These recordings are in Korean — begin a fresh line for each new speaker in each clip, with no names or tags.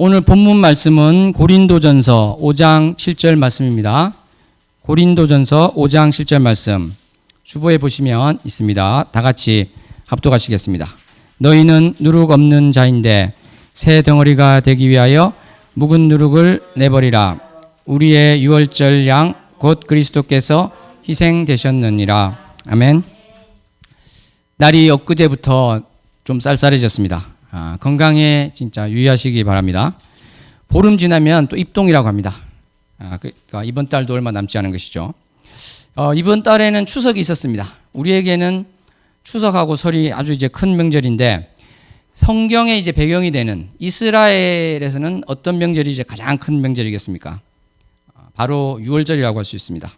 오늘 본문 말씀은 고린도전서 5장 7절 말씀입니다. 고린도전서 5장 7절 말씀 주보에 보시면 있습니다. 다 같이 합독하시겠습니다. 너희는 누룩 없는 자인데 새 덩어리가 되기 위하여 묵은 누룩을 내버리라. 우리의 유월절 양 곧 그리스도께서 희생되셨느니라. 아멘. 날이 엊그제부터 좀 쌀쌀해졌습니다. 건강에 진짜 유의하시기 바랍니다. 보름 지나면 또 입동이라고 합니다. 그러니까 이번 달도 얼마 남지 않은 것이죠. 이번 달에는 추석이 있었습니다. 우리에게는 추석하고 설이 아주 이제 큰 명절인데 성경의 이제 배경이 되는 이스라엘에서는 어떤 명절이 이제 가장 큰 명절이겠습니까? 바로 유월절이라고 할 수 있습니다.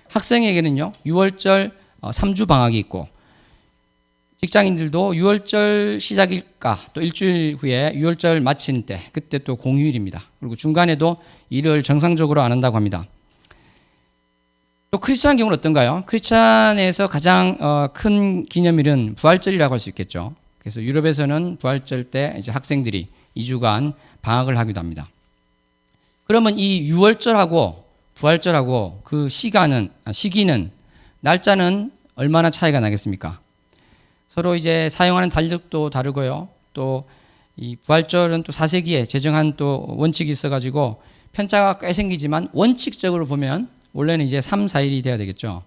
학생에게는요, 유월절 3주 방학이 있고 직장인들도 유월절 시작일까 또 일주일 후에 유월절 마친 때 그때 또 공휴일입니다. 그리고 중간에도 일을 정상적으로 안 한다고 합니다. 또 크리스찬 경우는 어떤가요? 크리스찬에서 가장 큰 기념일은 부활절이라고 할 수 있겠죠. 그래서 유럽에서는 부활절 때 이제 학생들이 2주간 방학을 하기도 합니다. 그러면 이 유월절하고 부활절하고 그 시기는 날짜는 얼마나 차이가 나겠습니까? 서로 이제 사용하는 달력도 다르고요. 또 이 부활절은 또 4세기에 제정한 또 원칙이 있어가지고 편차가 꽤 생기지만 원칙적으로 보면 원래는 이제 3, 4일이 돼야 되겠죠.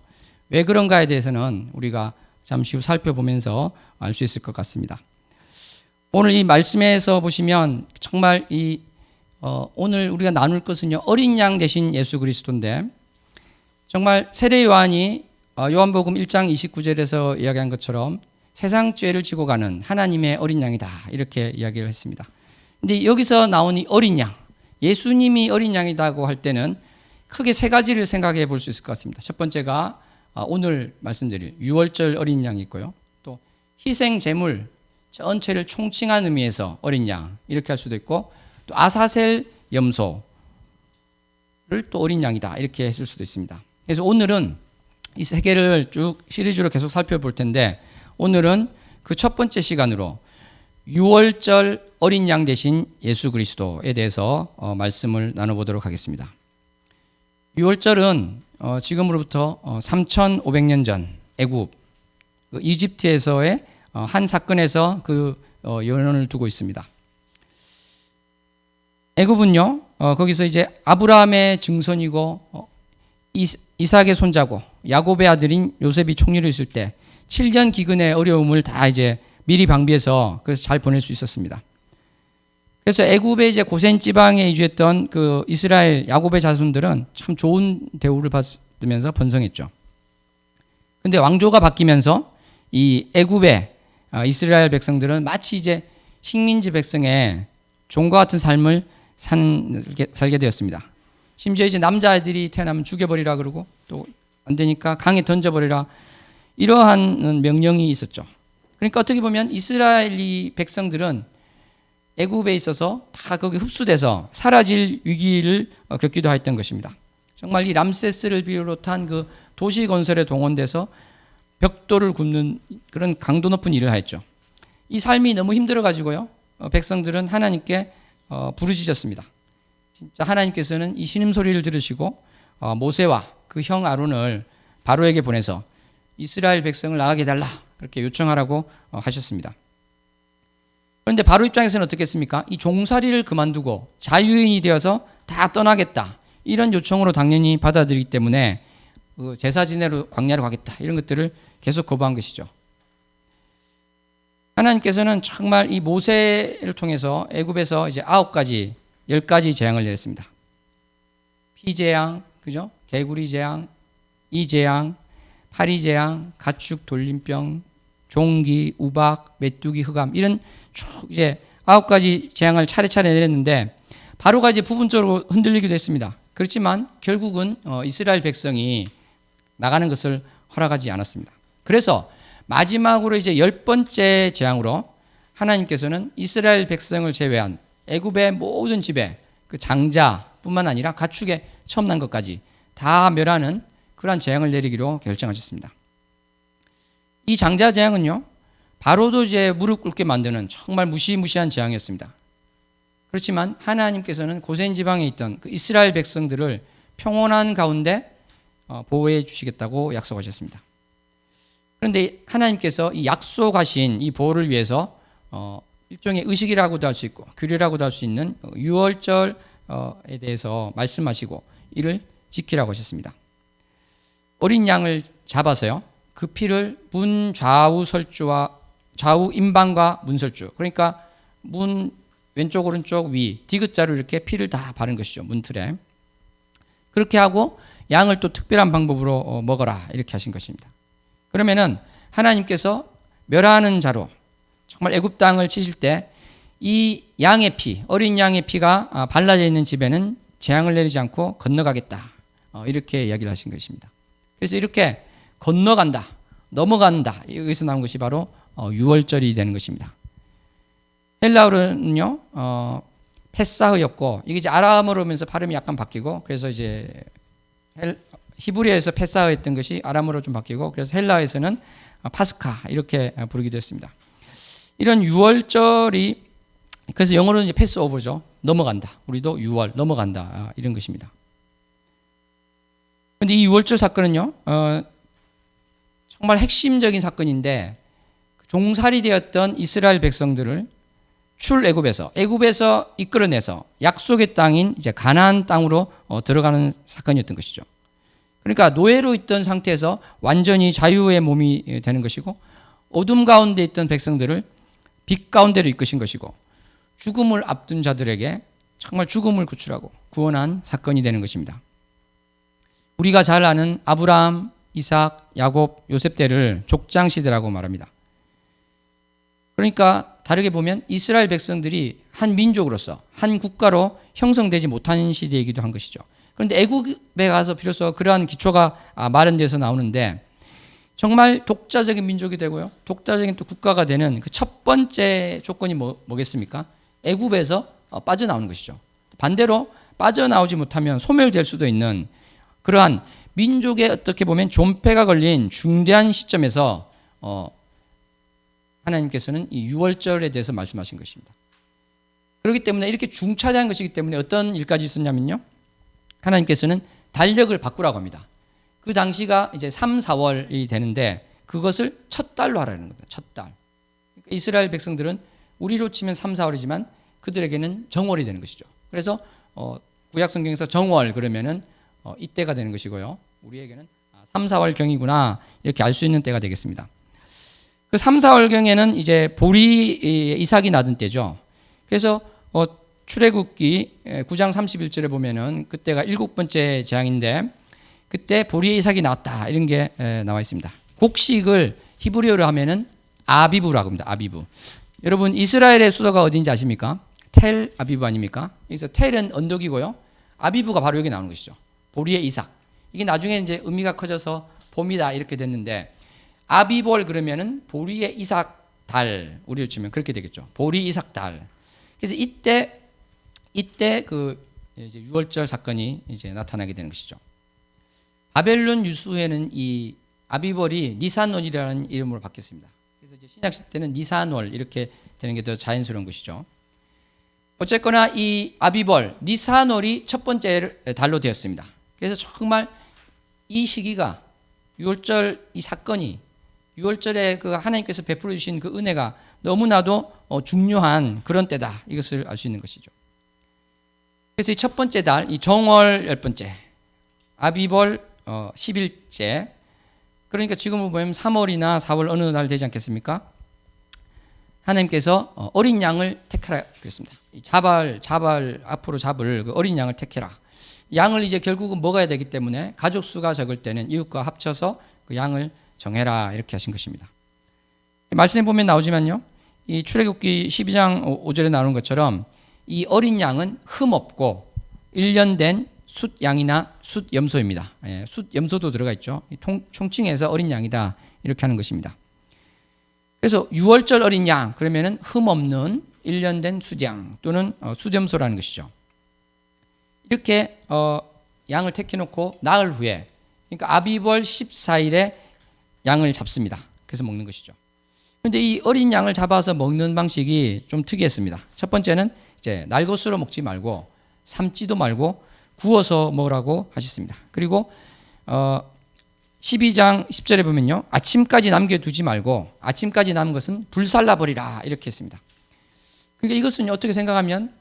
왜 그런가에 대해서는 우리가 잠시 후 살펴보면서 알 수 있을 것 같습니다. 오늘 이 말씀에서 보시면 정말 오늘 우리가 나눌 것은요, 어린 양 대신 예수 그리스도인데 정말 세례 요한이 요한복음 1장 29절에서 이야기한 것처럼 세상 죄를 지고 가는 하나님의 어린 양이다 이렇게 이야기를 했습니다. 근데 여기서 나온 이 어린 양, 예수님이 어린 양이라고 할 때는 크게 세 가지를 생각해 볼 수 있을 것 같습니다. 첫 번째가 오늘 말씀드릴 유월절 어린 양이 있고요. 또 희생 제물 전체를 총칭한 의미에서 어린 양 이렇게 할 수도 있고 또 아사셀 염소를 또 어린 양이다 이렇게 했을 수도 있습니다. 그래서 오늘은 이 세 개를 쭉 시리즈로 계속 살펴볼 텐데 오늘은 그 첫 번째 시간으로 유월절 어린 양 대신 예수 그리스도에 대해서 말씀을 나눠보도록 하겠습니다. 유월절은 지금으로부터 3,500년 전 애굽 이집트에서의 한 사건에서 그 연원을 두고 있습니다. 애굽은요, 거기서 이제 아브라함의 증손이고 이삭의 손자고 야곱의 아들인 요셉이 총리로 있을 때 7년 기근의 어려움을 다 이제 미리 방비해서 그래서 잘 보낼 수 있었습니다. 그래서 애굽의 이제 고센 지방에 이주했던 그 이스라엘 야곱의 자손들은 참 좋은 대우를 받으면서 번성했죠. 근데 왕조가 바뀌면서 이 애굽의 이스라엘 백성들은 마치 이제 식민지 백성의 종과 같은 삶을 살게 되었습니다. 심지어 이제 남자아이들이 태어나면 죽여버리라 그러고 또 안 되니까 강에 던져버리라 이러한 명령이 있었죠. 그러니까 어떻게 보면 이스라엘이 백성들은 애굽에 있어서 다 거기 흡수돼서 사라질 위기를 겪기도 했던 것입니다. 정말 이 람세스를 비롯한 그 도시 건설에 동원돼서 벽돌을 굽는 그런 강도 높은 일을 하였죠. 이 삶이 너무 힘들어가지고요. 백성들은 하나님께 부르짖었습니다. 진짜 하나님께서는 이 신음소리를 들으시고 모세와 그 형 아론을 바로에게 보내서 이스라엘 백성을 나가게 해달라 그렇게 요청하라고 하셨습니다. 그런데 바로 입장에서는 어떻겠습니까? 이 종살이를 그만두고 자유인이 되어서 다 떠나겠다 이런 요청으로 당연히 받아들이기 때문에 제사 지내러 광야로 가겠다 이런 것들을 계속 거부한 것이죠. 하나님께서는 정말 이 모세를 통해서 애굽에서 이제 9가지 10가지 재앙을 내렸습니다. 피재앙, 그죠? 개구리 재앙, 이재앙, 파리재앙, 가축 돌림병, 종기, 우박, 메뚜기, 흑암 이런 쭉 이제 9가지 재앙을 차례차례 내렸는데 바로가 이제 부분적으로 흔들리기도 했습니다. 그렇지만 결국은 이스라엘 백성이 나가는 것을 허락하지 않았습니다. 그래서 마지막으로 이제 10번째 재앙으로 하나님께서는 이스라엘 백성을 제외한 애굽의 모든 집에 그 장자뿐만 아니라 가축의 처음 난 것까지 다 멸하는 그러한 재앙을 내리기로 결정하셨습니다. 이 장자 재앙은요, 바로도 이제 무릎 꿇게 만드는 정말 무시무시한 재앙이었습니다. 그렇지만 하나님께서는 고센 지방에 있던 그 이스라엘 백성들을 평온한 가운데 보호해 주시겠다고 약속하셨습니다. 그런데 하나님께서 이 약속하신 이 보호를 위해서 일종의 의식이라고도 할 수 있고 규례라고도 할 수 있는 유월절에 대해서 말씀하시고 이를 지키라고 하셨습니다. 어린 양을 잡아서요, 그 피를 문 좌우 설주와 좌우 임방과 문설주, 그러니까 문 왼쪽 오른쪽 위 디귿자로 이렇게 피를 다 바른 것이죠. 문틀에. 그렇게 하고 양을 또 특별한 방법으로 먹어라 이렇게 하신 것입니다. 그러면은 하나님께서 멸하는 자로 정말 애굽 땅을 치실 때 이 양의 피, 어린 양의 피가 발라져 있는 집에는 재앙을 내리지 않고 건너가겠다, 이렇게 이야기를 하신 것입니다. 그래서 이렇게 건너간다, 넘어간다, 여기서 나온 것이 바로 유월절이 되는 것입니다. 헬라어로는요 페사흐였고, 이게 이제 아람어로 오면서 발음이 약간 바뀌고, 그래서 이제 히브리어에서 페사흐였던 것이 아람어로 좀 바뀌고, 그래서 헬라어에서는 파스카 이렇게 부르기도 했습니다. 이런 유월절이, 그래서 영어로는 이제 패스오버죠. 넘어간다. 우리도 유월 넘어간다, 이런 것입니다. 그런데 이 유월절 사건은요 정말 핵심적인 사건인데, 종살이 되었던 이스라엘 백성들을 출애굽에서 이끌어내서 약속의 땅인 이제 가나안 땅으로 들어가는 사건이었던 것이죠. 그러니까 노예로 있던 상태에서 완전히 자유의 몸이 되는 것이고, 어둠 가운데 있던 백성들을 빛 가운데로 이끄신 것이고, 죽음을 앞둔 자들에게 정말 죽음을 구출하고 구원한 사건이 되는 것입니다. 우리가 잘 아는 아브라함, 이삭, 야곱, 요셉 때를 족장 시대라고 말합니다. 그러니까 다르게 보면 이스라엘 백성들이 한 민족으로서 한 국가로 형성되지 못한 시대이기도 한 것이죠. 그런데 애굽에 가서 비로소 그러한 기초가 마련돼서 나오는데, 정말 독자적인 민족이 되고요, 독자적인 또 국가가 되는 그 첫 번째 조건이 뭐겠습니까? 애굽에서 빠져나오는 것이죠. 반대로 빠져나오지 못하면 소멸될 수도 있는 그러한 민족의 어떻게 보면 존폐가 걸린 중대한 시점에서 하나님께서는 이 유월절에 대해서 말씀하신 것입니다. 그렇기 때문에 이렇게 중차대한 것이기 때문에 어떤 일까지 있었냐면요, 하나님께서는 달력을 바꾸라고 합니다. 그 당시가 이제 3, 4월이 되는데 그것을 첫 달로 하라는 겁니다. 첫 달. 그러니까 이스라엘 백성들은 우리로 치면 3, 4월이지만 그들에게는 정월이 되는 것이죠. 그래서 구약 성경에서 정월 그러면은 이때가 되는 것이고요, 우리에게는 3, 4월경이구나 이렇게 알 수 있는 때가 되겠습니다. 그 3, 4월경에는 이제 보리 이삭이 나던 때죠. 그래서 출애굽기 9장 31절에 보면은 그때가 7번째 재앙인데, 그때 보리의 이삭이 나왔다 이런 게 나와 있습니다. 곡식을 히브리어로 하면은 아비브라고 합니다. 아비브. 여러분 이스라엘의 수도가 어디인지 아십니까? 텔 아비브 아닙니까? 여기서 텔은 언덕이고요, 아비브가 바로 여기 나오는 것이죠. 보리의 이삭. 이게 나중에 이제 의미가 커져서 봄이다 이렇게 됐는데, 아비볼 그러면은 보리의 이삭 달, 우리로 치면 그렇게 되겠죠. 보리 이삭 달. 그래서 이때 그 이제 유월절 사건이 이제 나타나게 되는 것이죠. 바벨론 유수에는 이 아비볼이 니산월이라는 이름으로 바뀌었습니다. 그래서 이제 신약 시대는 니산월 이렇게 되는 게 더 자연스러운 것이죠. 어쨌거나 이 아비볼, 니산월이 첫 번째 달로 되었습니다. 그래서 정말 이 시기가 유월절 이 사건이 유월절에 그 하나님께서 베풀어 주신 그 은혜가 너무나도 중요한 그런 때다, 이것을 알 수 있는 것이죠. 그래서 이 첫 번째 달, 이 정월 10번째, 아비볼 10일째, 그러니까 지금을 보면 3월이나 4월 어느 날 되지 않겠습니까? 하나님께서 어린 양을 택하라 그랬습니다. 자발 앞으로 잡을 그 어린 양을 택해라. 양을 이제 결국은 먹어야 되기 때문에 가족 수가 적을 때는 이웃과 합쳐서 그 양을 정해라 이렇게 하신 것입니다. 말씀에 보면 나오지만요, 이 출애굽기 12장 5절에 나오는 것처럼 이 어린 양은 흠 없고 1년 된 숫양이나 숫염소입니다. 숫염소도 들어가 있죠. 총칭해서 어린 양이다 이렇게 하는 것입니다. 그래서 유월절 어린 양 그러면은 흠 없는 1년 된 숫양 또는 숫염소라는 것이죠. 이렇게 양을 택해놓고 나흘 후에, 그러니까 아비벌 14일에 양을 잡습니다. 그래서 먹는 것이죠. 그런데 이 어린 양을 잡아서 먹는 방식이 좀 특이했습니다. 첫 번째는 이제 날 것으로 먹지 말고 삶지도 말고 구워서 먹으라고 하셨습니다. 그리고 12장 10절에 보면요, 아침까지 남겨두지 말고 아침까지 남은 것은 불살라버리라 이렇게 했습니다. 그러니까 이것은 어떻게 생각하면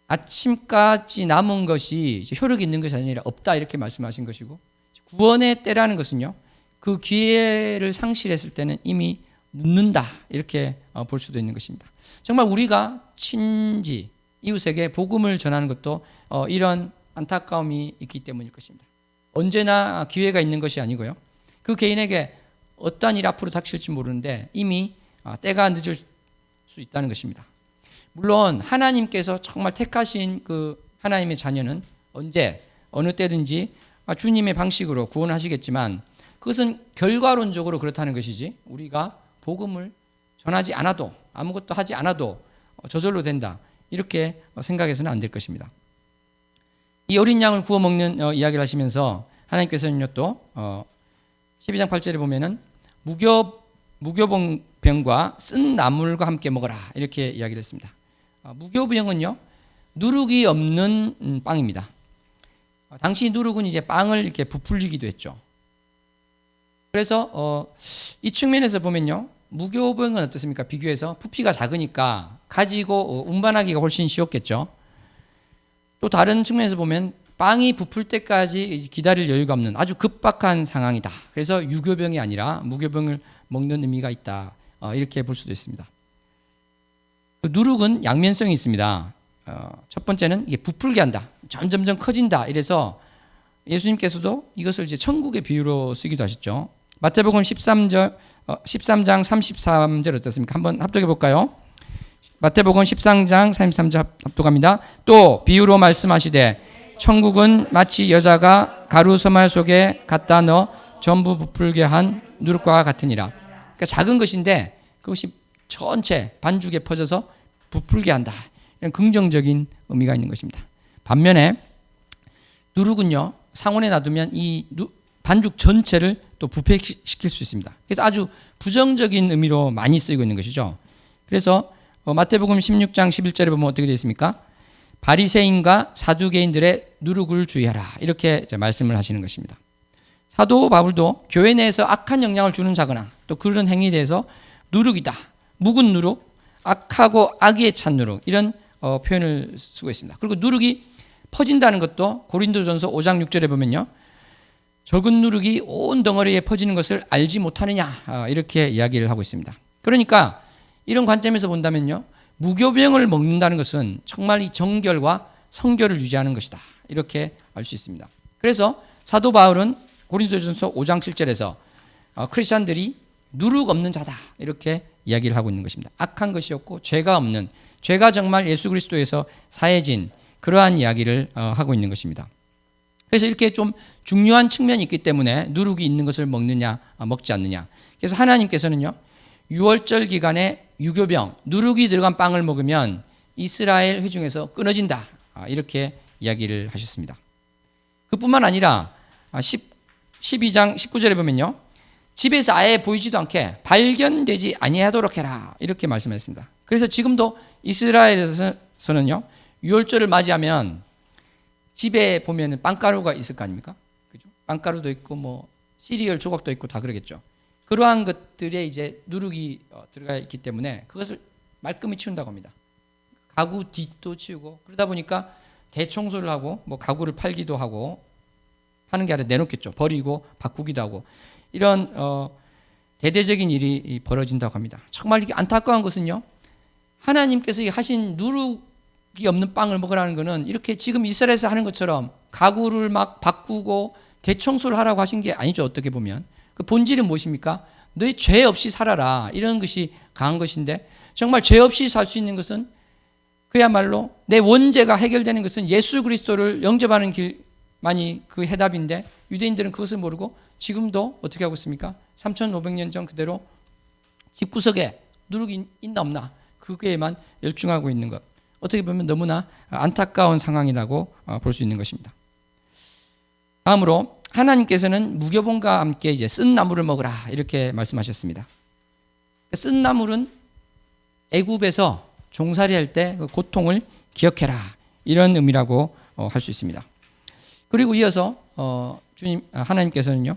아침까지 남은 것이 효력이 있는 것이 아니라 없다 이렇게 말씀하신 것이고, 구원의 때라는 것은요, 그 기회를 상실했을 때는 이미 늦는다 이렇게 볼 수도 있는 것입니다. 정말 우리가 친지 이웃에게 복음을 전하는 것도 이런 안타까움이 있기 때문일 것입니다. 언제나 기회가 있는 것이 아니고요, 그 개인에게 어떠한 일 앞으로 닥칠지 모르는데 이미 때가 늦을 수 있다는 것입니다. 물론 하나님께서 정말 택하신 그 하나님의 자녀는 언제 어느 때든지 주님의 방식으로 구원하시겠지만, 그것은 결과론적으로 그렇다는 것이지 우리가 복음을 전하지 않아도, 아무것도 하지 않아도 저절로 된다 이렇게 생각해서는 안 될 것입니다. 이 어린 양을 구워 먹는 이야기를 하시면서 하나님께서는요, 또 12장 8절에 보면은 무교병과 쓴 나물과 함께 먹어라 이렇게 이야기를 했습니다. 무교병은요, 누룩이 없는 빵입니다. 당시 누룩은 이제 빵을 이렇게 부풀리기도 했죠. 그래서 이 측면에서 보면요, 무교병은 어떻습니까? 비교해서 부피가 작으니까 가지고 운반하기가 훨씬 쉬웠겠죠. 또 다른 측면에서 보면 빵이 부풀 때까지 기다릴 여유가 없는 아주 급박한 상황이다. 그래서 유교병이 아니라 무교병을 먹는 의미가 있다. 이렇게 볼 수도 있습니다. 누룩은 양면성이 있습니다. 첫 번째는 이게 부풀게 한다. 점점점 커진다. 이래서 예수님께서도 이것을 이제 천국의 비유로 쓰기도 하셨죠. 마태복음 13장 33절 어떻습니까? 한번 합독해 볼까요? 마태복음 13장 33절 합독합니다. 또 비유로 말씀하시되 천국은 마치 여자가 가루 서말 속에 갖다 넣어 전부 부풀게 한 누룩과 같으니라. 그러니까 작은 것인데 그것이 전체 반죽에 퍼져서 부풀게 한다. 이런 긍정적인 의미가 있는 것입니다. 반면에 누룩은요, 상온에 놔두면 이 반죽 전체를 또 부패시킬 수 있습니다. 그래서 아주 부정적인 의미로 많이 쓰이고 있는 것이죠. 그래서 마태복음 16장 11절에 보면 어떻게 되어 있습니까? 바리새인과 사두개인들의 누룩을 주의하라 이렇게 말씀을 하시는 것입니다. 사도 바울도 교회 내에서 악한 영향을 주는 자거나 또 그런 행위에 대해서 누룩이다, 묵은 누룩, 악하고 악의에 찬 누룩 이런 표현을 쓰고 있습니다. 그리고 누룩이 퍼진다는 것도 고린도전서 5장 6절에 보면요, 적은 누룩이 온 덩어리에 퍼지는 것을 알지 못하느냐 이렇게 이야기를 하고 있습니다. 그러니까 이런 관점에서 본다면요, 무교병을 먹는다는 것은 정말 이 정결과 성결을 유지하는 것이다 이렇게 알 수 있습니다. 그래서 사도 바울은 고린도전서 5장 7절에서 크리스찬들이 누룩 없는 자다 이렇게 이야기를 하고 있는 것입니다. 악한 것이 없고 죄가 없는, 죄가 정말 예수 그리스도에서 사해진 그러한 이야기를 하고 있는 것입니다. 그래서 이렇게 좀 중요한 측면이 있기 때문에 누룩이 있는 것을 먹느냐 먹지 않느냐. 그래서 하나님께서는요, 유월절 기간에 유교병, 누룩이 들어간 빵을 먹으면 이스라엘 회중에서 끊어진다 이렇게 이야기를 하셨습니다. 그뿐만 아니라 12장 19절에 보면요, 집에서 아예 보이지도 않게 발견되지 아니하도록 해라 이렇게 말씀했습니다. 그래서 지금도 이스라엘에서는요, 유월절을 맞이하면 집에 보면 빵가루가 있을 거 아닙니까? 그죠? 빵가루도 있고 뭐 시리얼 조각도 있고 다 그러겠죠. 그러한 것들에 이제 누룩이 들어가 있기 때문에 그것을 말끔히 치운다고 합니다. 가구 뒷도 치우고, 그러다 보니까 대청소를 하고 뭐 가구를 팔기도 하고 하는 게 아니라 내놓겠죠. 버리고 바꾸기도 하고 이런 대대적인 일이 벌어진다고 합니다. 정말 이게 안타까운 것은요, 하나님께서 하신 누룩이 없는 빵을 먹으라는 것은 이렇게 지금 이스라엘에서 하는 것처럼 가구를 막 바꾸고 대청소를 하라고 하신 게 아니죠. 어떻게 보면 그 본질은 무엇입니까? 너희 죄 없이 살아라 이런 것이 강한 것인데, 정말 죄 없이 살 수 있는 것은 그야말로 내 원죄가 해결되는 것은 예수 그리스도를 영접하는 길만이 그 해답인데, 유대인들은 그것을 모르고 지금도 어떻게 하고 있습니까? 3,500년 전 그대로 집구석에 누룩이 있나 없나 그게에만 열중하고 있는 것, 어떻게 보면 너무나 안타까운 상황이라고 볼 수 있는 것입니다. 다음으로 하나님께서는 무교병과 함께 이제 쓴 나물을 먹으라 이렇게 말씀하셨습니다. 쓴 나물은 애굽에서 종살이할 때 그 고통을 기억해라. 이런 의미라고 할 수 있습니다. 그리고 이어서 하나님께서는요,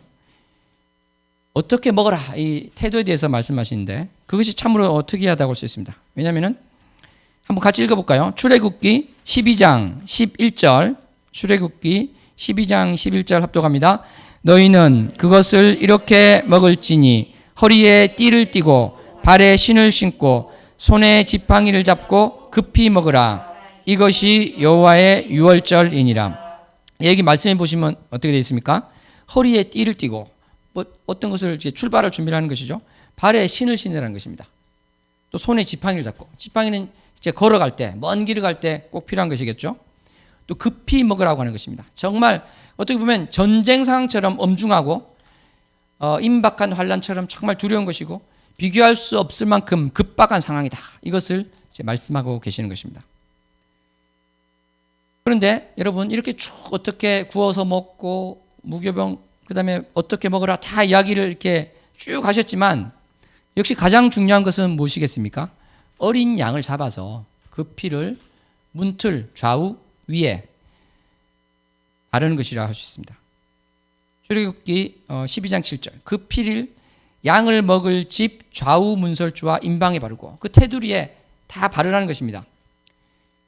어떻게 먹어라 이 태도에 대해서 말씀하시는데 그것이 참으로 특이하다고 할 수 있습니다. 왜냐하면은 한번 같이 읽어볼까요? 출애굽기 12장 11절 출애굽기 12장 11절 합독합니다. 너희는 그것을 이렇게 먹을지니 허리에 띠를 띠고 발에 신을 신고 손에 지팡이를 잡고 급히 먹으라. 이것이 여호와의 유월절이니라. 여기 말씀해 보시면 어떻게 되어 있습니까? 허리에 띠를 띠고 어떤 것을 이제 출발을 준비하는 것이죠. 발에 신을 신으라는 것입니다. 또 손에 지팡이를 잡고, 지팡이는 이제 걸어갈 때, 먼 길을 갈 때 꼭 필요한 것이겠죠. 또 급히 먹으라고 하는 것입니다. 정말 어떻게 보면 전쟁 상황처럼 엄중하고 임박한 환란처럼 정말 두려운 것이고 비교할 수 없을 만큼 급박한 상황이다. 이것을 이제 말씀하고 계시는 것입니다. 그런데 여러분 이렇게 쭉 어떻게 구워서 먹고 무교병 그다음에 어떻게 먹으라 다 이야기를 이렇게 쭉 하셨지만 역시 가장 중요한 것은 무엇이겠습니까? 어린 양을 잡아서 그 피를 문틀 좌우 위에 바르는 것이라 할 수 있습니다. 출애굽기 12장 7절 그 피를 양을 먹을 집 좌우 문설주와 임방에 바르고 그 테두리에 다 바르라는 것입니다.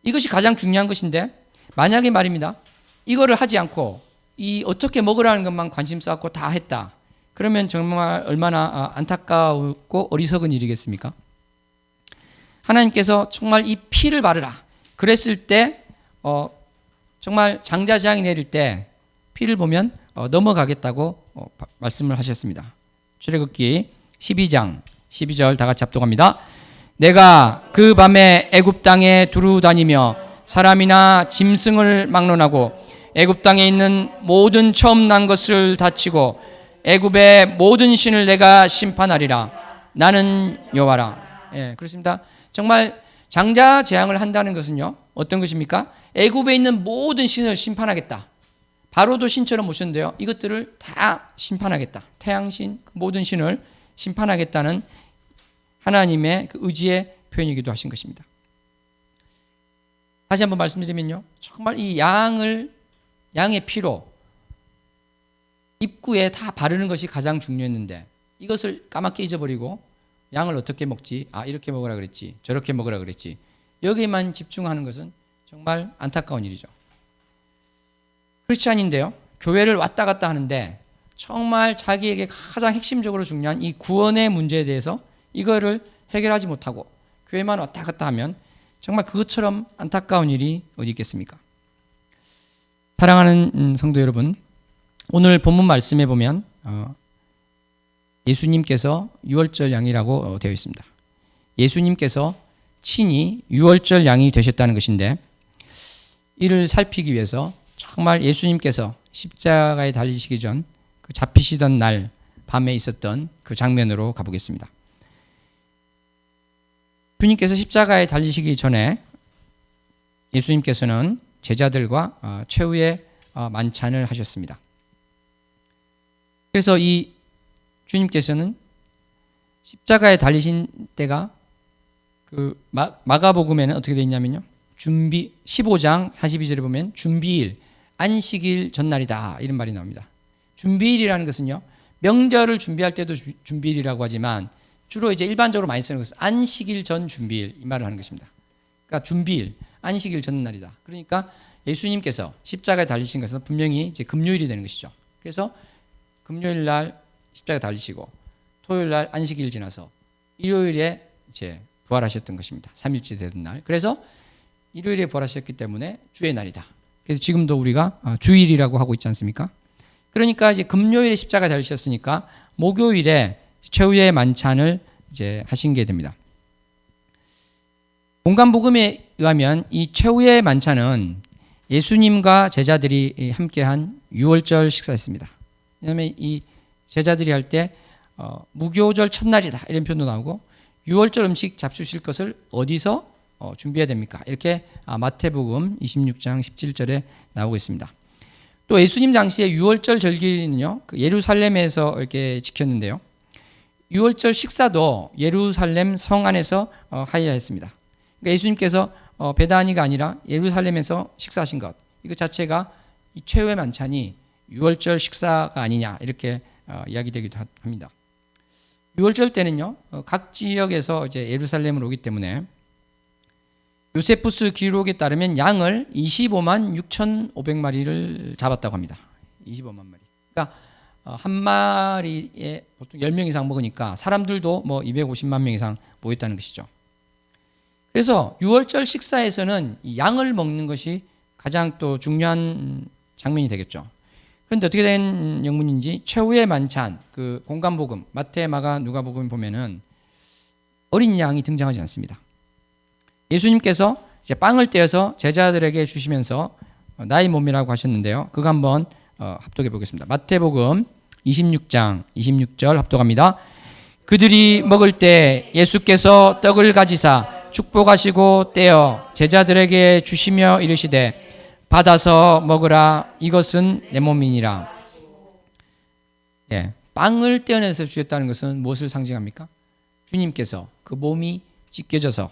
이것이 가장 중요한 것인데 만약에 말입니다. 이거를 하지 않고 이 어떻게 먹으라는 것만 관심 쌓고 다 했다. 그러면 정말 얼마나 안타까웠고 어리석은 일이겠습니까? 하나님께서 정말 이 피를 바르라. 그랬을 때 정말 장자재앙이 내릴 때 피를 보면 넘어가겠다고 말씀을 하셨습니다. 출애굽기 12장 12절 다 같이 합독합니다. 내가 그 밤에 애굽 땅에 두루 다니며 사람이나 짐승을 막론하고 애굽 땅에 있는 모든 처음 난 것을 다치고 애굽의 모든 신을 내가 심판하리라. 나는 여호와라. 예, 그렇습니다. 정말 장자 재앙을 한다는 것은요. 어떤 것입니까? 애굽에 있는 모든 신을 심판하겠다. 바로도 신처럼 오셨는데요. 이것들을 다 심판하겠다. 태양신, 모든 신을 심판하겠다는 하나님의 그 의지의 표현이기도 하신 것입니다. 다시 한번 말씀드리면요. 정말 이 양의 피로 입구에 다 바르는 것이 가장 중요했는데 이것을 까맣게 잊어버리고 양을 어떻게 먹지? 이렇게 먹으라 그랬지. 저렇게 먹으라 그랬지. 여기에만 집중하는 것은 정말 안타까운 일이죠. 크리스찬인데요. 교회를 왔다 갔다 하는데 정말 자기에게 가장 핵심적으로 중요한 이 구원의 문제에 대해서 이거를 해결하지 못하고 교회만 왔다 갔다 하면 정말 그것처럼 안타까운 일이 어디 있겠습니까? 사랑하는 성도 여러분, 오늘 본문 말씀에 보면 예수님께서 유월절 양이라고 되어 있습니다. 예수님께서 친히 유월절 양이 되셨다는 것인데 이를 살피기 위해서 정말 예수님께서 십자가에 달리시기 전 그 잡히시던 날 밤에 있었던 그 장면으로 가보겠습니다. 주님께서 십자가에 달리시기 전에 예수님께서는 제자들과 최후의 만찬을 하셨습니다. 그래서 이 주님께서는 십자가에 달리신 때가 그 마가복음에는 어떻게 되어 있냐면요. 15장 42절에 보면 준비일, 안식일 전날이다 이런 말이 나옵니다. 준비일이라는 것은요. 명절을 준비할 때도 준비일이라고 하지만 주로 이제 일반적으로 많이 쓰는 것은 안식일 전 준비일 이 말을 하는 것입니다. 그러니까 준비일, 안식일 전날이다. 그러니까 예수님께서 십자가에 달리신 것은 분명히 이제 금요일이 되는 것이죠. 그래서 금요일 날 십자가에 달리시고 토요일 날 안식일 지나서 일요일에 이제 부활하셨던 것입니다. 3일째 되던 날. 그래서 일요일에 부활하셨기 때문에 주의 날이다. 그래서 지금도 우리가 주일이라고 하고 있지 않습니까? 그러니까 이제 금요일에 십자가에 달리셨으니까 목요일에 최후의 만찬을 이제 하신 게 됩니다. 공간복음에 의하면 이 최후의 만찬은 예수님과 제자들이 함께한 유월절 식사였습니다. 왜냐하면 이 제자들이 할 때 무교절 첫날이다 이런 표현도 나오고 유월절 음식 잡수실 것을 어디서 준비해야 됩니까? 이렇게 마태복음 26장 17절에 나오고 있습니다. 또 예수님 당시에 유월절 절기는요 그 예루살렘에서 이렇게 지켰는데요. 유월절 식사도 예루살렘 성 안에서 하여야 했습니다. 그러니까 예수님께서 베다니가 아니라 예루살렘에서 식사하신 것, 이거 자체가 이 최후의 만찬이 유월절 식사가 아니냐 이렇게 이야기되기도 합니다. 유월절 때는요, 각 지역에서 이제 예루살렘으로 오기 때문에 요세푸스 기록에 따르면 양을 25만 6,500마리를 잡았다고 합니다. 25만 마리. 그러니까 한 마리에 보통 10명 이상 먹으니까 사람들도 뭐 250만 명 이상 모였다는 것이죠. 그래서 유월절 식사에서는 이 양을 먹는 것이 가장 또 중요한 장면이 되겠죠. 그런데 어떻게 된 영문인지 최후의 만찬, 그 공간복음, 마태, 마가, 누가복음 보면은 어린 양이 등장하지 않습니다. 예수님께서 이제 빵을 떼어서 제자들에게 주시면서 나의 몸이라고 하셨는데요. 그거 한번 합독해 보겠습니다. 마태복음 26장 26절 합독합니다. 그들이 먹을 때 예수께서 떡을 가지사 축복하시고 떼어 제자들에게 주시며 이르시되 받아서 먹으라, 이것은 내 몸이니라. 예, 빵을 떼어내서 주셨다는 것은 무엇을 상징합니까? 주님께서 그 몸이 찢겨져서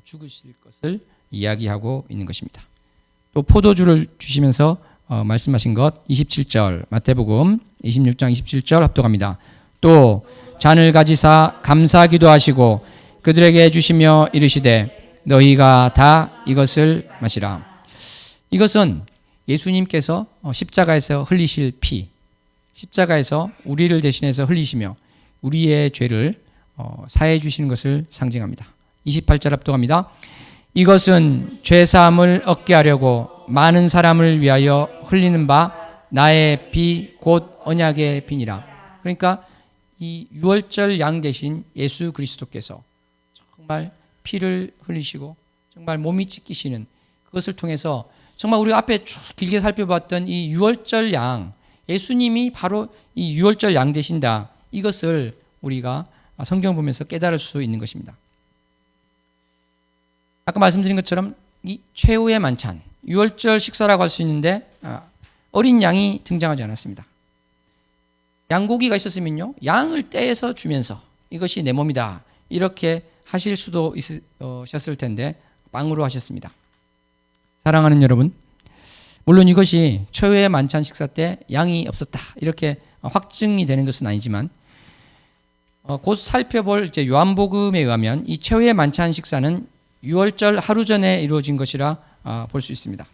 죽으실 것을 이야기하고 있는 것입니다. 또 포도주를 주시면서 말씀하신 것 27절 마태복음 26장 27절 합독합니다. 또 잔을 가지사 감사기도 하시고 그들에게 주시며 이르시되 너희가 다 이것을 마시라. 이것은 예수님께서 십자가에서 흘리실 피, 십자가에서 우리를 대신해서 흘리시며 우리의 죄를 사해 주시는 것을 상징합니다. 28절 합독합니다. 이것은 죄사함을 얻게 하려고 많은 사람을 위하여 흘리는 바 나의 피 곧 언약의 피니라. 그러니까 이 유월절 양 대신 예수 그리스도께서 정말 피를 흘리시고 정말 몸이 찢기시는 그것을 통해서 정말 우리가 앞에 쭉 길게 살펴봤던 이 유월절 양, 예수님이 바로 이 유월절 양 되신다. 이것을 우리가 성경 보면서 깨달을 수 있는 것입니다. 아까 말씀드린 것처럼 이 최후의 만찬, 유월절 식사라고 할 수 있는데 어린 양이 등장하지 않았습니다. 양고기가 있었으면요, 양을 떼서 주면서 이것이 내 몸이다 이렇게 하실 수도 있으셨을 텐데 빵으로 하셨습니다. 사랑하는 여러분, 물론 이것이 최후의 만찬 식사 때 양이 없었다 이렇게 확증이 되는 것은 아니지만 곧 살펴볼 이제 요한복음에 의하면 이 최후의 만찬 식사는 유월절 하루 전에 이루어진 것이라 볼 수 있습니다.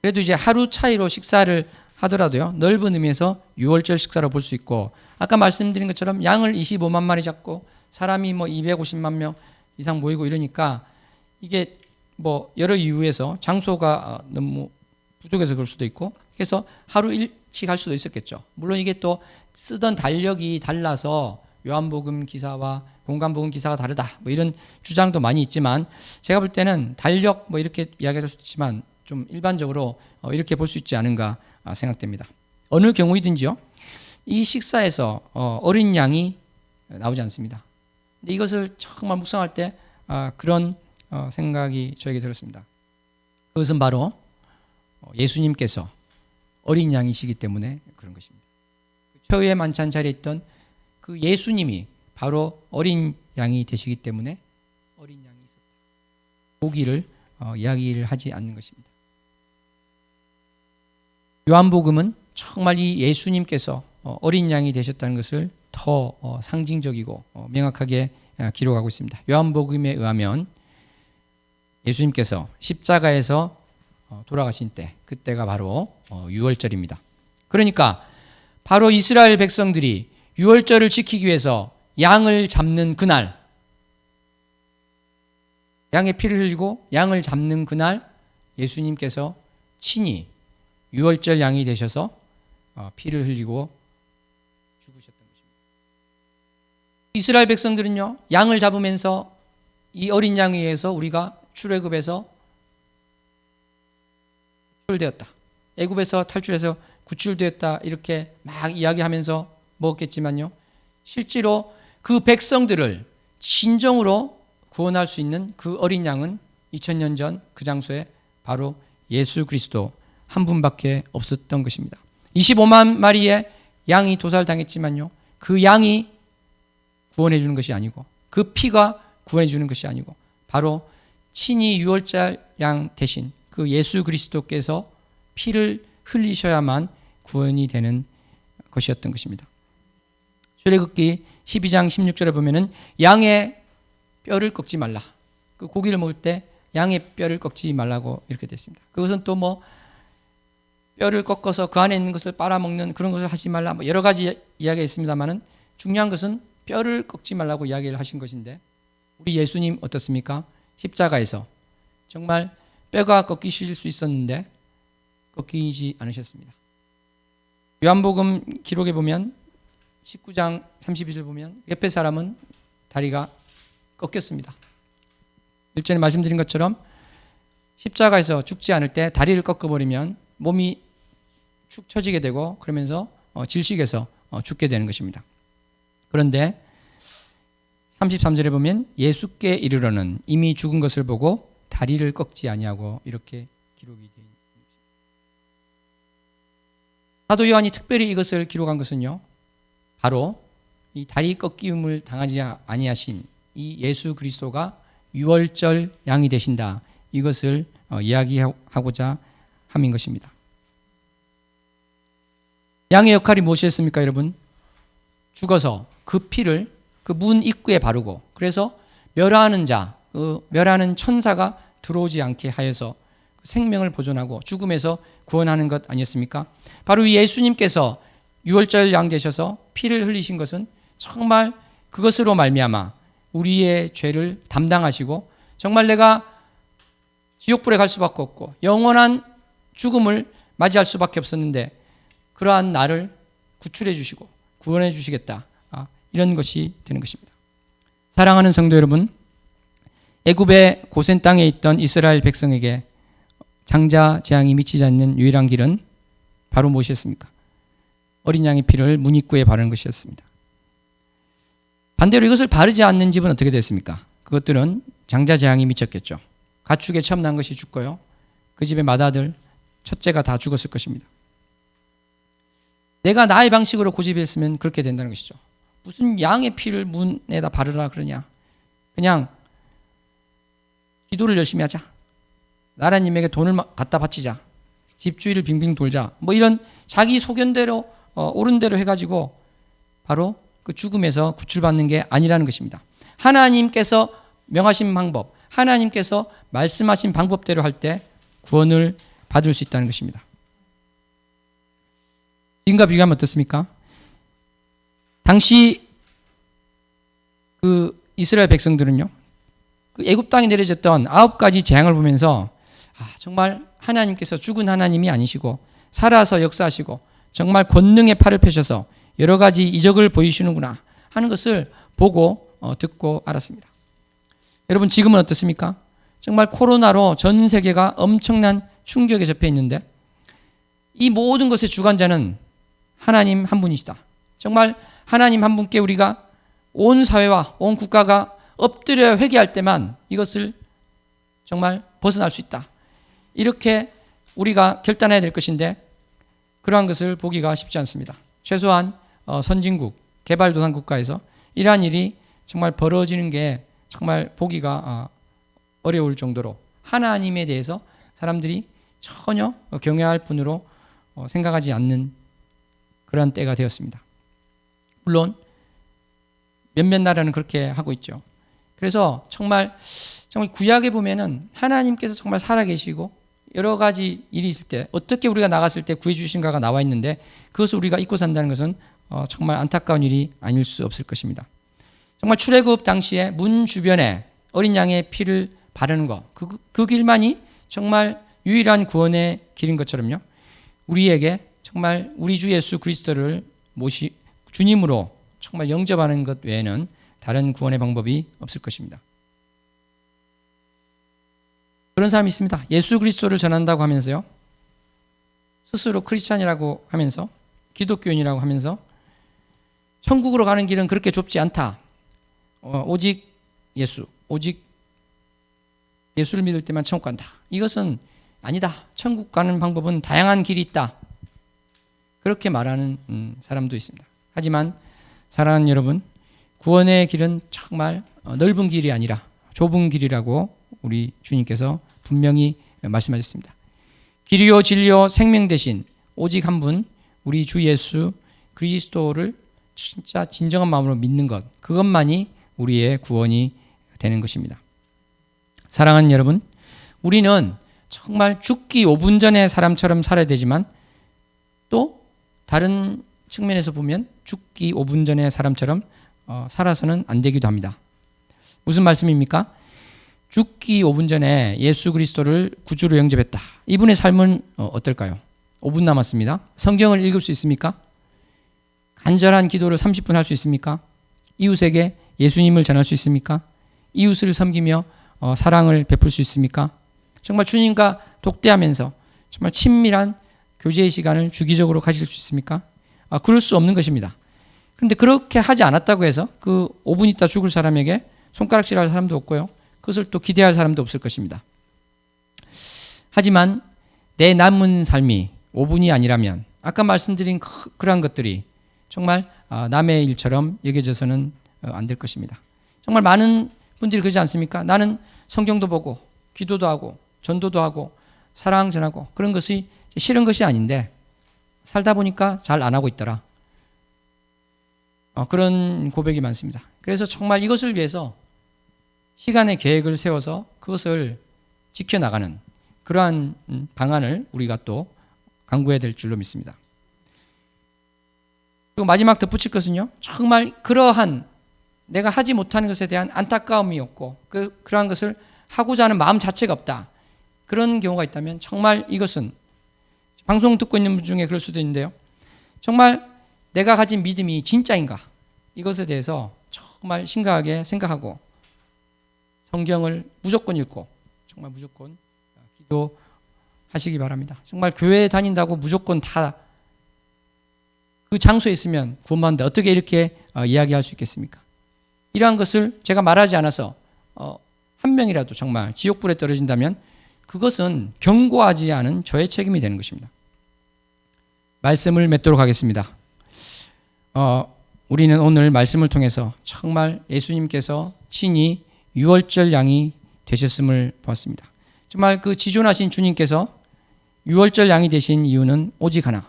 그래도 이제 하루 차이로 식사를 하더라도요, 넓은 의미에서 유월절 식사로 볼 수 있고, 아까 말씀드린 것처럼 양을 25만 마리 잡고 사람이 뭐 250만 명 이상 모이고 이러니까 이게 뭐 여러 이유에서 장소가 너무 부족해서 그럴 수도 있고, 그래서 하루 일찍 할 수도 있었겠죠. 물론 이게 또 쓰던 달력이 달라서 요한복음 기사와 공간복음 기사가 다르다 뭐 이런 주장도 많이 있지만, 제가 볼 때는 달력 뭐 이렇게 이야기할 수도 있지만 좀 일반적으로 이렇게 볼 수 있지 않은가 생각됩니다. 어느 경우이든지요, 이 식사에서 어린 양이 나오지 않습니다. 근데 이것을 정말 묵상할 때 그런 생각이 저에게 들었습니다. 그것은 바로 예수님께서 어린 양이시기 때문에 그런 것입니다. 최후의 만찬 자리에 있던 그 예수님이 바로 어린 양이 되시기 때문에 어린 양이 있었다. 고기를 이야기를 하지 않는 것입니다. 요한복음은 정말 이 예수님께서 어린 양이 되셨다는 것을 더 상징적이고 명확하게 기록하고 있습니다. 요한복음에 의하면 예수님께서 십자가에서 돌아가신 때, 그때가 바로 유월절입니다. 그러니까 바로 이스라엘 백성들이 유월절을 지키기 위해서 양을 잡는 그날, 양의 피를 흘리고 양을 잡는 그날 예수님께서 친히 유월절 양이 되셔서 피를 흘리고 죽으셨던 것입니다. 이스라엘 백성들은요, 양을 잡으면서 이 어린 양에 의해서 우리가 출애굽에서 구출되었다, 애굽에서 탈출해서 구출되었다 이렇게 막 이야기하면서 먹었겠지만요, 실제로 그 백성들을 진정으로 구원할 수 있는 그 어린 양은 2000년 전 그 장소에 바로 예수 그리스도 한 분밖에 없었던 것입니다. 25만 마리의 양이 도살당했지만요, 그 양이 구원해 주는 것이 아니고 그 피가 구원해 주는 것이 아니고 바로 친히 유월절 양 대신 그 예수 그리스도께서 피를 흘리셔야만 구원이 되는 것이었던 것입니다. 출애굽기 12장 16절에 보면은 양의 뼈를 꺾지 말라. 그 고기를 먹을 때 양의 뼈를 꺾지 말라고 이렇게 됐습니다. 그것은 또 뭐 뼈를 꺾어서 그 안에 있는 것을 빨아먹는 그런 것을 하지 말라, 뭐 여러 가지 이야기가 있습니다만은 중요한 것은 뼈를 꺾지 말라고 이야기를 하신 것인데, 우리 예수님 어떻습니까? 십자가에서 정말 뼈가 꺾이실 수 있었는데 꺾이지 않으셨습니다. 요한복음 기록에 보면 19장 32절 보면 옆에 사람은 다리가 꺾였습니다. 일전에 말씀드린 것처럼 십자가에서 죽지 않을 때 다리를 꺾어버리면 몸이 축 처지게 되고 그러면서 질식해서 죽게 되는 것입니다. 그런데 33절에 보면 예수께 이르러는 이미 죽은 것을 보고 다리를 꺾지 아니하고 이렇게 기록이 되어 있습니다. 사도 요한이 특별히 이것을 기록한 것은요, 바로 이 다리 꺾임을 당하지 아니하신 이 예수 그리스도가 유월절 양이 되신다, 이것을 이야기하고자 함인 것입니다. 양의 역할이 무엇이었습니까, 여러분? 죽어서 그 피를 그 문 입구에 바르고, 그래서 멸하는 자, 그 멸하는 천사가 들어오지 않게 하여서 생명을 보존하고 죽음에서 구원하는 것 아니었습니까? 바로 이 예수님께서 유월절 양 되셔서 피를 흘리신 것은 정말 그것으로 말미암아 우리의 죄를 담당하시고, 정말 내가 지옥불에 갈 수밖에 없고 영원한 죽음을 맞이할 수밖에 없었는데 그러한 나를 구출해 주시고 구원해 주시겠다, 이런 것이 되는 것입니다. 사랑하는 성도 여러분, 애굽의 고센 땅에 있던 이스라엘 백성에게 장자 재앙이 미치지 않는 유일한 길은 바로 무엇이었습니까? 어린 양의 피를 문 입구에 바르는 것이었습니다. 반대로 이것을 바르지 않는 집은 어떻게 됐습니까? 그것들은 장자 재앙이 미쳤겠죠. 가축에 처음 난 것이 죽고요, 그 집의 맏아들 첫째가 다 죽었을 것입니다. 내가 나의 방식으로 고집했으면 그렇게 된다는 것이죠. 무슨 양의 피를 문에다 바르라 그러냐. 그냥 기도를 열심히 하자. 나라님에게 돈을 갖다 바치자. 집주위를 빙빙 돌자. 뭐 이런 자기 소견대로 옳은 대로 해가지고 바로 그 죽음에서 구출받는 게 아니라는 것입니다. 하나님께서 명하신 방법, 하나님께서 말씀하신 방법대로 할 때 구원을 받을 수 있다는 것입니다. 지금과 비교하면 어떻습니까? 당시 그 이스라엘 백성들은요, 그 애굽 땅에 내려졌던 9가지 재앙을 보면서 정말 하나님께서 죽은 하나님이 아니시고 살아서 역사하시고 정말 권능의 팔을 펴셔서 여러 가지 이적을 보이시는구나 하는 것을 보고 듣고 알았습니다. 여러분, 지금은 어떻습니까? 정말 코로나로 전 세계가 엄청난 충격에 접해 있는데 이 모든 것의 주관자는 하나님 한 분이시다. 정말 하나님 한 분께 우리가 온 사회와 온 국가가 엎드려 회개할 때만 이것을 정말 벗어날 수 있다. 이렇게 우리가 결단해야 될 것인데 그러한 것을 보기가 쉽지 않습니다. 최소한 선진국, 개발도상 국가에서 이러한 일이 정말 벌어지는 게 정말 보기가 어려울 정도로 하나님에 대해서 사람들이 전혀 경외할 분으로 생각하지 않는 그러한 때가 되었습니다. 물론 몇몇 나라는 그렇게 하고 있죠. 그래서 정말 구약에 보면은 하나님께서 정말 살아계시고 여러 가지 일이 있을 때 어떻게 우리가 나갔을 때 구해 주신가가 나와 있는데 그것을 우리가 잊고 산다는 것은 정말 안타까운 일이 아닐 수 없을 것입니다. 정말 출애굽 당시에 문 주변에 어린 양의 피를 바르는 것, 그 길만이 정말 유일한 구원의 길인 것처럼요, 우리에게 정말 우리 주 예수 그리스도를 주님으로 정말 영접하는 것 외에는 다른 구원의 방법이 없을 것입니다. 그런 사람이 있습니다. 예수 그리스도를 전한다고 하면서요, 스스로 크리스찬이라고 하면서 기독교인이라고 하면서 천국으로 가는 길은 그렇게 좁지 않다. 오직 예수를 믿을 때만 천국 간다. 이것은 아니다. 천국 가는 방법은 다양한 길이 있다. 그렇게 말하는 사람도 있습니다. 하지만 사랑하는 여러분, 구원의 길은 정말 넓은 길이 아니라 좁은 길이라고 우리 주님께서 분명히 말씀하셨습니다. 길이요 진리요 생명 되신 오직 한 분 우리 주 예수 그리스도를 진짜 진정한 마음으로 믿는 것, 그것만이 우리의 구원이 되는 것입니다. 사랑하는 여러분, 우리는 정말 죽기 5분 전의 사람처럼 살아야 되지만 또 다른 측면에서 보면 죽기 5분 전의 사람처럼 살아서는 안 되기도 합니다. 무슨 말씀입니까? 죽기 5분 전에 예수 그리스도를 구주로 영접했다. 이분의 삶은 어떨까요? 5분 남았습니다. 성경을 읽을 수 있습니까? 간절한 기도를 30분 할 수 있습니까? 이웃에게 예수님을 전할 수 있습니까? 이웃을 섬기며 사랑을 베풀 수 있습니까? 정말 주님과 독대하면서 정말 친밀한 교제의 시간을 주기적으로 가질 수 있습니까? 그럴 수 없는 것입니다. 그런데 그렇게 하지 않았다고 해서 그 5분 있다 죽을 사람에게 손가락질할 사람도 없고요. 그것을 또 기대할 사람도 없을 것입니다. 하지만 내 남은 삶이 5분이 아니라면 아까 말씀드린 그러한 것들이 정말 남의 일처럼 여겨져서는 안 될 것입니다. 정말 많은 분들이 그러지 않습니까? 나는 성경도 보고 기도도 하고 전도도 하고 사랑 전하고 그런 것이 싫은 것이 아닌데 살다 보니까 잘 안 하고 있더라. 그런 고백이 많습니다. 그래서 정말 이것을 위해서 시간의 계획을 세워서 그것을 지켜나가는 그러한 방안을 우리가 또 강구해야 될 줄로 믿습니다. 그리고 마지막 덧붙일 것은요. 정말 그러한 내가 하지 못하는 것에 대한 안타까움이 없고 그러한 것을 하고자 하는 마음 자체가 없다. 그런 경우가 있다면 정말 이것은 방송 듣고 있는 분 중에 그럴 수도 있는데요. 정말 내가 가진 믿음이 진짜인가? 이것에 대해서 정말 심각하게 생각하고 성경을 무조건 읽고 정말 무조건 기도하시기 바랍니다. 정말 교회에 다닌다고 무조건 다 그 장소에 있으면 구원받는데 어떻게 이렇게 이야기할 수 있겠습니까? 이러한 것을 제가 말하지 않아서 한 명이라도 정말 지옥불에 떨어진다면 그것은 경고하지 않은 저의 책임이 되는 것입니다. 말씀을 맺도록 하겠습니다. 우리는 오늘 말씀을 통해서 정말 예수님께서 친히 유월절 양이 되셨음을 보았습니다. 정말 그 지존하신 주님께서 유월절 양이 되신 이유는 오직 하나,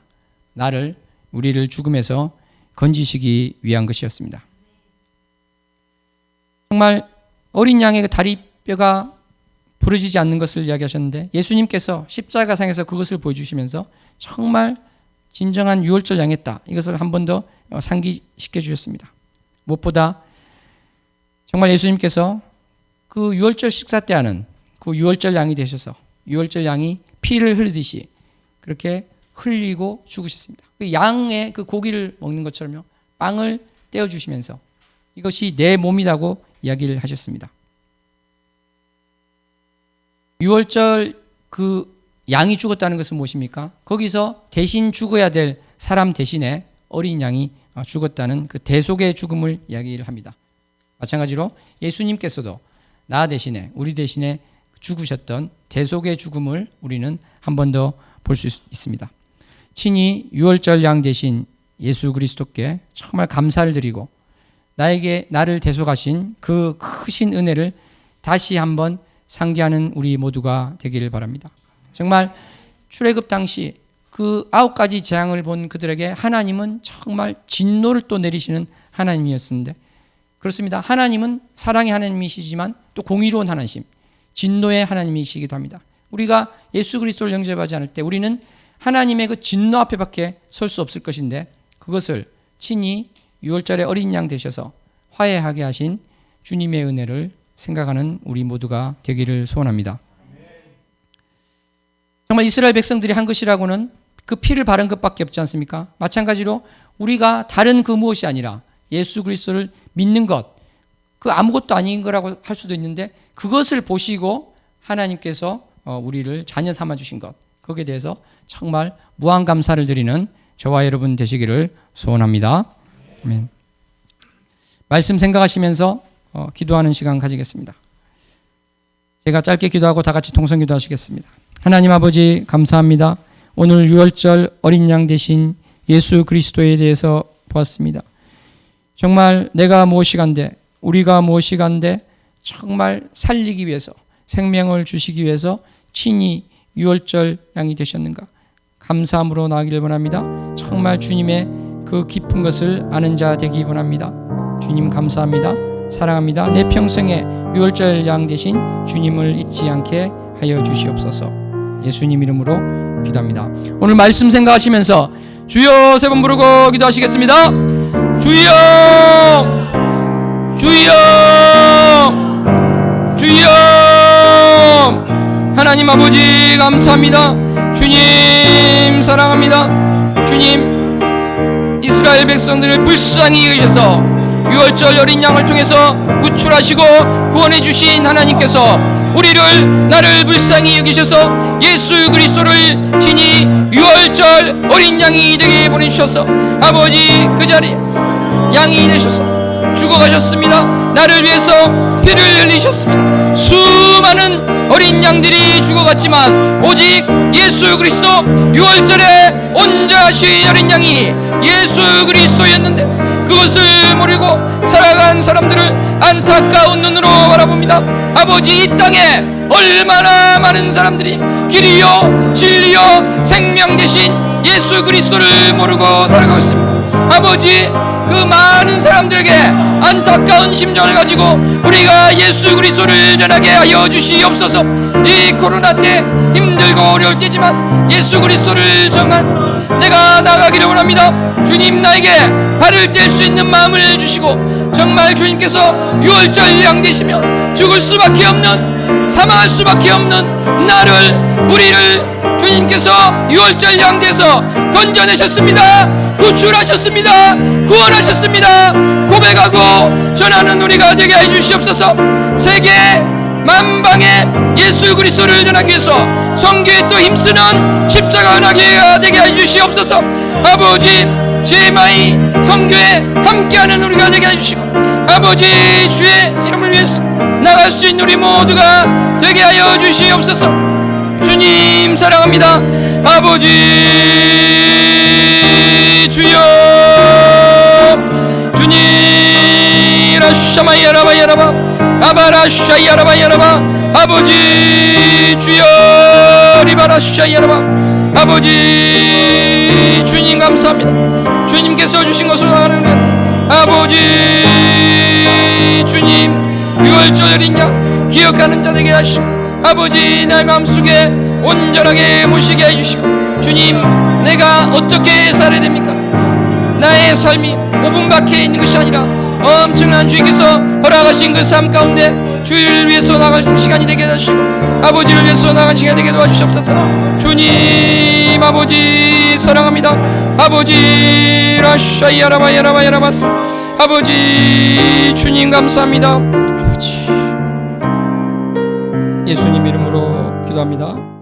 우리를 죽음에서 건지시기 위한 것이었습니다. 정말 어린 양의 다리뼈가 부러지지 않는 것을 이야기하셨는데 예수님께서 십자가상에서 그것을 보여주시면서 정말 진정한 유월절 양이었다. 이것을 한 번 더 상기시켜 주셨습니다. 무엇보다 정말 예수님께서 그 유월절 식사 때 하는 그 유월절 양이 되셔서 유월절 양이 피를 흘리듯이 그렇게 흘리고 죽으셨습니다. 그 양의 그 고기를 먹는 것처럼요. 빵을 떼어주시면서 이것이 내 몸이라고 이야기를 하셨습니다. 유월절 그 양이 죽었다는 것은 무엇입니까? 거기서 대신 죽어야 될 사람 대신에 어린 양이 죽었다는 그 대속의 죽음을 이야기를 합니다. 마찬가지로 예수님께서도 나 대신에 우리 대신에 죽으셨던 대속의 죽음을 우리는 한 번 더 볼 수 있습니다. 친히 유월절 양 대신 예수 그리스도께 정말 감사를 드리고 나를 대속하신 그 크신 은혜를 다시 한번 상기하는 우리 모두가 되기를 바랍니다. 정말 출애굽 당시 그 9가지 재앙을 본 그들에게 하나님은 정말 진노를 또 내리시는 하나님이었는데 그렇습니다. 하나님은 사랑의 하나님이시지만 또 공의로운 하나님, 진노의 하나님이시기도 합니다. 우리가 예수 그리스도를 영접하지 않을 때 우리는 하나님의 그 진노 앞에밖에 설 수 없을 것인데 그것을 친히 유월절의 어린 양 되셔서 화해하게 하신 주님의 은혜를 생각하는 우리 모두가 되기를 소원합니다. 정말 이스라엘 백성들이 한 것이라고는 그 피를 바른 것밖에 없지 않습니까? 마찬가지로 우리가 다른 그 무엇이 아니라 예수 그리스도를 믿는 것, 그 아무것도 아닌 거라고 할 수도 있는데 그것을 보시고 하나님께서 우리를 자녀 삼아 주신 것, 거기에 대해서 정말 무한 감사를 드리는 저와 여러분 되시기를 소원합니다. 아멘. 말씀 생각하시면서 기도하는 시간 가지겠습니다. 제가 짧게 기도하고 다 같이 동성 기도하시겠습니다. 하나님 아버지 감사합니다. 오늘 유월절 어린 양 되신 예수 그리스도에 대해서 보았습니다. 정말 내가 무엇이간데 우리가 무엇이간데 정말 살리기 위해서, 생명을 주시기 위해서 친히 유월절 양이 되셨는가 감사함으로 나아가기를 원합니다. 정말 주님의 그 깊은 것을 아는 자 되기 원합니다. 주님 감사합니다. 사랑합니다. 내 평생에 유월절 양 되신 주님을 잊지 않게 하여 주시옵소서. 예수님 이름으로 기도합니다. 오늘 말씀 생각하시면서 주여 3번 부르고 기도하시겠습니다. 주여, 주여, 주여. 하나님 아버지 감사합니다. 주님 사랑합니다. 주님 이스라엘 백성들을 불쌍히 여기셔서 유월절 어린 양을 통해서 구출하시고 구원해 주신 하나님께서 우리를 나를 불쌍히 여기셔서 예수 그리스도를 친히 유월절 어린 양이 되게 보내주셔서 아버지 그 자리에 양이 되셔서 죽어가셨습니다. 나를 위해서 피를 흘리셨습니다. 수많은 어린 양들이 죽어갔지만 오직 예수 그리스도 유월절에 온전하신 어린 양이 예수 그리스도였는데 그것을 모르고 살아간 사람들을 안타까운 눈으로 바라봅니다. 아버지 이 땅에 얼마나 많은 사람들이 길이요 진리요 생명 되신 예수 그리스도를 모르고 살아가고 있습니다. 아버지 그 많은 사람들에게 안타까운 심정을 가지고 우리가 예수 그리스도를 전하게 하여 주시옵소서. 이 코로나 때 힘들고 어려울 때지만 예수 그리스도를 정한 내가 나가기를 원합니다. 주님 나에게 발을 뗄 수 있는 마음을 주시고 정말 주님께서 유월절 양 되시며 죽을 수밖에 없는 사망할 수밖에 없는 나를 우리를 주님께서 유월절 양 돼서 건져내셨습니다. 구출하셨습니다. 구원하셨습니다. 고백하고 전하는 우리가 되게 해주시옵소서. 세계 만방에 예수 그리스도를 전하기 위해서 선교에 또 힘쓰는 십자가 은하계가 되게 해주시옵소서. 아버지 제마이 선교에 함께하는 우리가 되게 해주시고 아버지 주의 이름을 위해서 나갈 수 있는 우리 모두가 되게 하여 주시옵소서. 주님 사랑합니다. 아버지 주여 주님 라샤마야라바야라바 아바라샤야라바야라바 아버지 주여 리바라샤야라바 아버지 주님 감사합니다. 주님께서 주신 것으로 나가는 것 아버지 주님 유월절 어린 양 기억하는 자 되게 하시고 아버지 나의 마음속에 온전하게 모시게 해주시고 주님 내가 어떻게 살아야 됩니까? 나의 삶이 5분밖에 있는 것이 아니라 엄청난 주님께서 허락하신 그 삶 가운데 주를 위해서 나가신 시간이 되게 해주시고 아버지를 위해서 나간 시간이 되게 도와주시옵소서. 주님 아버지 사랑합니다. 아버지 라샤이야라바야라바야라바스 아버지 주님 감사합니다. 아버지 예수님 이름으로 기도합니다.